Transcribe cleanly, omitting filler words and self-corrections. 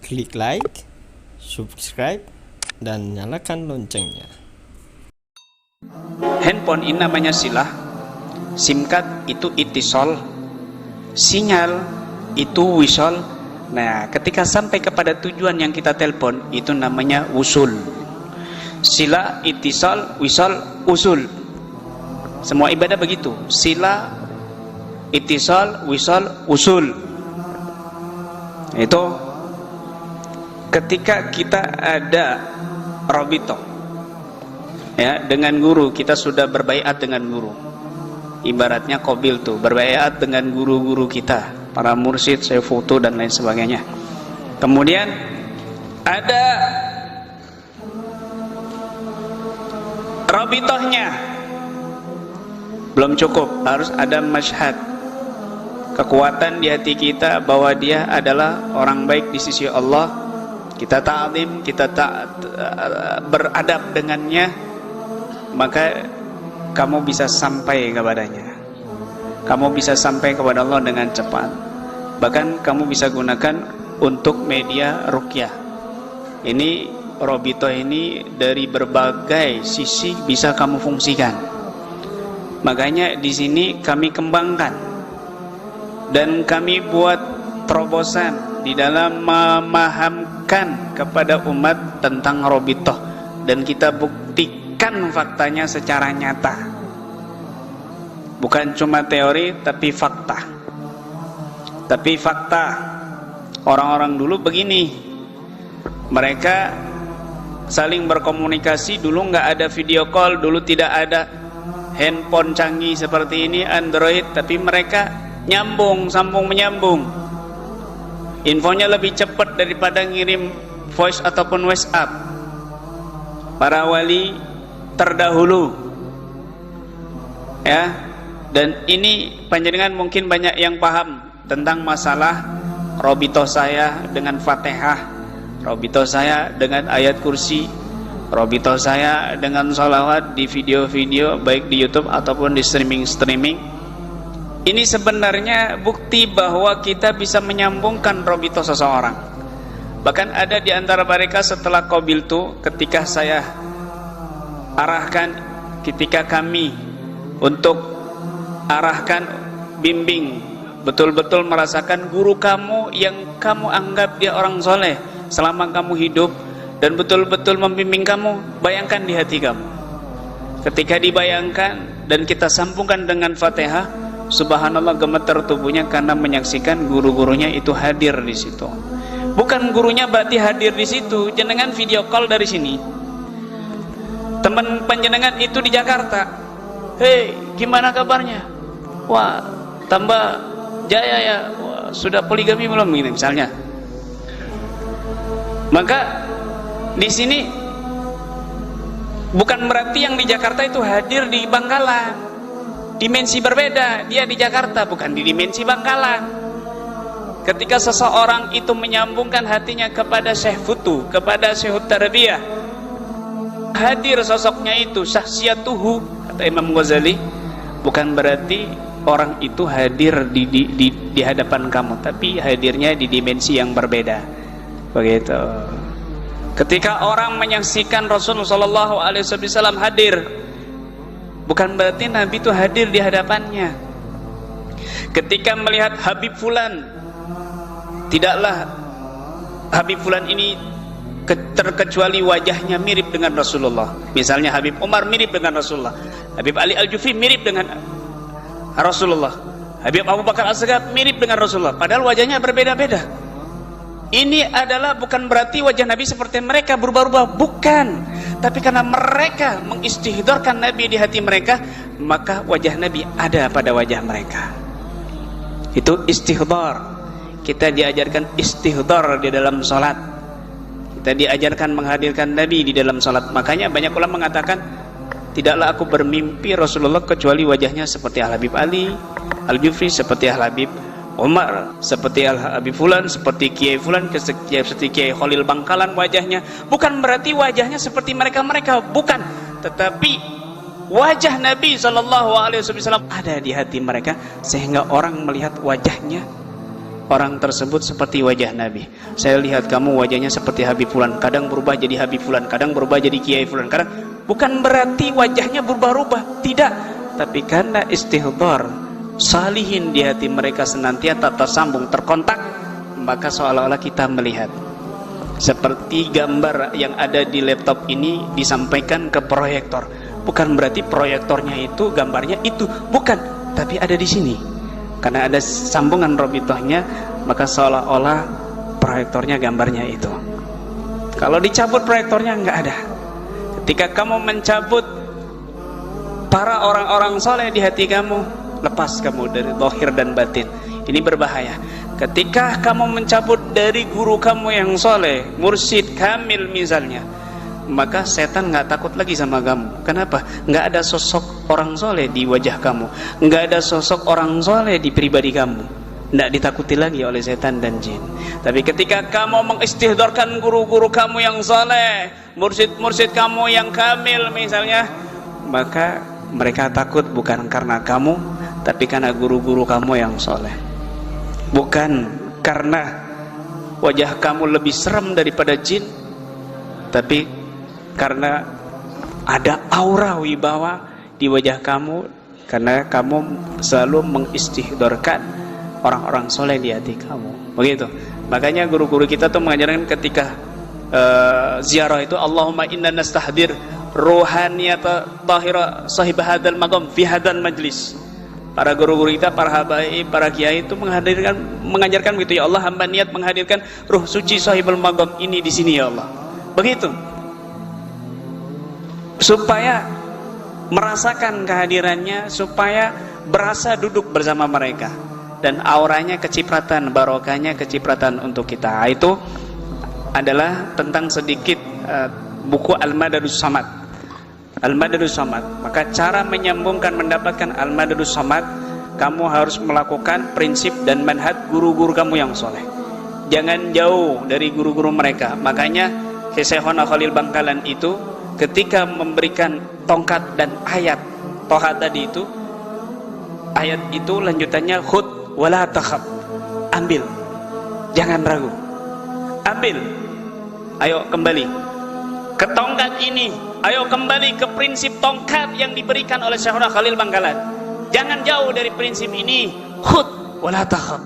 klik like, subscribe, dan nyalakan loncengnya. Handphone ini namanya silah, SIM card itu itisol, sinyal itu wisol. Nah, ketika sampai kepada tujuan yang kita telepon, itu namanya usul. Sila, itisol, wisol, usul. Semua ibadah begitu. Sila, itisol, wisol, usul. Itu ketika kita ada robito, ya, dengan guru, kita sudah berbaiat dengan guru. Ibaratnya qabil tuh, berbaiat dengan guru-guru kita, para mursyid, saya foto dan lain sebagainya. Kemudian ada rabitohnya, belum cukup, harus ada masyhad, kekuatan di hati kita bahwa dia adalah orang baik di sisi Allah. Kita ta'zim, kita beradab dengannya, maka kamu bisa sampai kepadanya, kamu bisa sampai kepada Allah dengan cepat. Bahkan kamu bisa gunakan untuk media ruqyah. Ini robito ini dari berbagai sisi bisa kamu fungsikan. Makanya di sini kami kembangkan dan kami buat terobosan di dalam memahamkan kepada umat tentang robito, dan kita buktikan faktanya secara nyata, bukan cuma teori tapi fakta. Tapi fakta orang-orang dulu begini, mereka saling berkomunikasi. Dulu nggak ada video call, dulu tidak ada handphone canggih seperti ini, Android, tapi mereka nyambung, sambung menyambung. Infonya lebih cepat daripada ngirim voice ataupun WhatsApp. Para wali terdahulu, ya. Dan ini panjenengan mungkin banyak yang paham tentang masalah robito saya dengan Fatihah, robito saya dengan ayat kursi, robito saya dengan sholawat di video-video baik di YouTube ataupun di streaming. Ini sebenarnya bukti bahwa kita bisa menyambungkan robito seseorang. Bahkan ada di antara mereka setelah qabil itu, ketika saya arahkan, ketika kami untuk arahkan, bimbing, betul-betul merasakan guru kamu yang kamu anggap dia orang soleh selama kamu hidup, dan betul-betul membimbing kamu, bayangkan di hati kamu. Ketika dibayangkan dan kita sambungkan dengan Fatihah, subhanallah, gemetar tubuhnya karena menyaksikan guru-gurunya itu hadir di situ. Bukan gurunya berarti hadir di situ, jenengan video call dari sini. Teman panjenengan itu di Jakarta, hei, gimana kabarnya? Wah, tambah jaya ya. Wah, sudah poligami belum, ini misalnya. Maka di sini bukan berarti yang di Jakarta itu hadir di Bangkalan. Dimensi berbeda, dia di Jakarta, bukan di dimensi Bangkalan. Ketika seseorang itu menyambungkan hatinya kepada Syekh Futu, kepada Syekh Tarbiyah, hadir sosoknya itu, syahsiyatuhu, kata Imam Ghazali, bukan berarti orang itu hadir di hadapan kamu, tapi hadirnya di dimensi yang berbeda. Begitu. Ketika orang menyaksikan Rasulullah SAW hadir, bukan berarti Nabi itu hadir di hadapannya. Ketika melihat Habib Fulan, tidaklah Habib Fulan ini terkecuali wajahnya mirip dengan Rasulullah. Misalnya Habib Umar mirip dengan Rasulullah, Habib Ali Al-Jufi mirip dengan Rasulullah, Habib Abu Bakar As-Sigab mirip dengan Rasulullah, padahal wajahnya berbeda-beda. Ini adalah bukan berarti wajah Nabi seperti mereka berubah-ubah, bukan. Tapi karena mereka mengistihdorkan Nabi di hati mereka, maka wajah Nabi ada pada wajah mereka. Itu istihdor. Kita diajarkan istihdor di dalam sholat. Kita diajarkan menghadirkan Nabi di dalam sholat. Makanya banyak ulama mengatakan, tidaklah aku bermimpi Rasulullah kecuali wajahnya seperti Al-Habib Ali Al-Jufri, seperti Al-Habib Umar, seperti Al-Habib Fulan, seperti Kiai Fulan, seperti Kiai Khalil Bangkalan wajahnya. Bukan berarti wajahnya seperti mereka-mereka, bukan. Tetapi wajah Nabi SAW ada di hati mereka, sehingga orang melihat wajahnya orang tersebut seperti wajah Nabi. Saya lihat kamu wajahnya seperti Habib Fulan, kadang berubah jadi Habib Fulan, kadang berubah jadi Kiai Fulan, kadang. Bukan berarti wajahnya berubah-ubah, tidak, tapi karena istihdar salihin di hati mereka senantiasa tersambung, terkontak, maka seolah-olah kita melihat seperti gambar yang ada di laptop ini disampaikan ke proyektor. Bukan berarti proyektornya itu gambarnya itu, bukan, tapi ada di sini. Karena ada sambungan robitohnya, maka seolah-olah proyektornya gambarnya itu. Kalau dicabut proyektornya nggak ada. Ketika kamu mencabut para orang-orang soleh di hati kamu, lepas kamu dari zahir dan batin. Ini berbahaya. Ketika kamu mencabut dari guru kamu yang soleh, mursyid kamil misalnya, maka setan nggak takut lagi sama kamu. Kenapa? Nggak ada sosok orang soleh di wajah kamu, nggak ada sosok orang soleh di pribadi kamu, nggak ditakuti lagi oleh setan dan jin. Tapi ketika kamu mengistihdorkan guru-guru kamu yang soleh, mursyid-mursyid kamu yang kamil misalnya, maka mereka takut bukan karena kamu, tapi karena guru-guru kamu yang soleh. Bukan karena wajah kamu lebih serem daripada jin, tapi karena ada aura wibawa di wajah kamu, karena kamu selalu mengistihdorkan orang-orang soleh di hati kamu. Begitu. Makanya guru-guru kita tuh mengajarkan ketika ziarah itu, Allahumma inna nastahdir ruhaniyat tahira sahib hadal maqam fi hadal majlis. Para guru-guru kita, para habaib, para kiai itu mengajarkan begitu, ya Allah, hamba niat menghadirkan ruh suci sahibul maqam ini di sini ya Allah. Begitu. Supaya merasakan kehadirannya, supaya berasa duduk bersama mereka, dan auranya kecipratan, barokahnya kecipratan untuk kita. Itu adalah tentang sedikit buku Al-Madadus Samad. Al-Madadus Samad. Maka cara menyambungkan mendapatkan Al-Madadus Samad, kamu harus melakukan prinsip dan manhaj guru-guru kamu yang soleh. Jangan jauh dari guru-guru mereka. Makanya Syekhona Khalil Bangkalan itu ketika memberikan tongkat dan ayat Toha tadi itu, ayat itu lanjutannya khud wala takhab, ambil, jangan ragu, ambil, ayo kembali ke tongkat ini, ayo kembali ke prinsip tongkat yang diberikan oleh Syekhona Khalil Bangkalan. Jangan jauh dari prinsip ini, khud wala takhab.